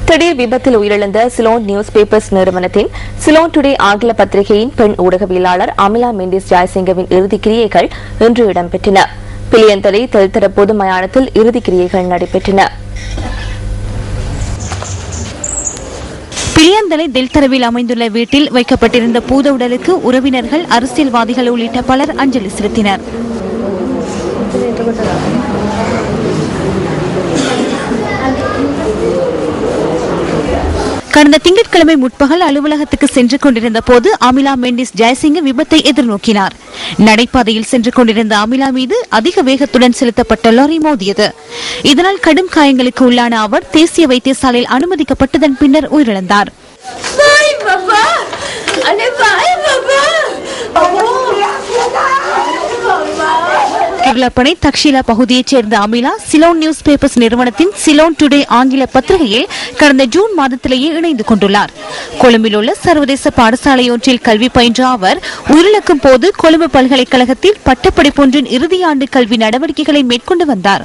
திடீர் விபத்தில் உயிரிழந்த சிலோன் நியூஸ் பேப்பர்ஸ் நிறுவனத்தின் சிலோன் டுடே ஆங்கில பத்திரிகையின் பெண் ஊடகவியலாளர் அமிலா மெண்டிஸ் ஜாய்சிங்கவின் இறுதிக் கிரியைகள் இன்று இடம்பெற்றன. பிலியந்தலை தெல்தர பொது மயானத்தில் இறுதிக் கிரியைகள் நடைபெற்றன. பிலியந்தலை தெல்தரவில் அமைந்துள்ள வீட்டில் வைக்கப்பட்டிருந்த பூத உடலுக்கு உறவினர்கள், அரசியல்வாதிகள் உள்ளிட்ட பலர் அஞ்சலி செலுத்தினர். கடந்த திங்கட்கிழமை முற்பகல் அலுவலகத்துக்கு சென்று கொண்டிருந்த போது அமிலா மெண்டிஸ் ஜெயசிங்க விபத்தை எதிர்நோக்கினார். நடைபாதையில் சென்று கொண்டிருந்த அமிலா மீது அதிக வேகத்துடன் செலுத்தப்பட்ட லாரி மோதியது. இதனால் கடும் காயங்களுக்கு உள்ளான அவர் தேசிய வைத்தியசாலையில் அனுமதிக்கப்பட்டதன் பின்னர் உயிரிழந்தார். கிர்லப்பனை தக்ஷிலா பகுதியைச் சேர்ந்த அமிலா சிலோன் நியூஸ் பேப்பர்ஸ் நிறுவனத்தின் சிலோன் டுடே ஆங்கில பத்திரிகையில் கடந்த ஜூன் மாதத்திலேயே இணைந்து கொண்டுள்ளார். கொழும்பில் உள்ள சர்வதேச பாடசாலையொன்றில் கல்வி பயின்ற அவர் உயிரிழக்கும் போது கொழும்பு பல்கலைக்கழகத்தில் பட்டப்படிப்பொன்றின் இறுதியாண்டு கல்வி நடவடிக்கைகளை மேற்கொண்டு வந்தார்.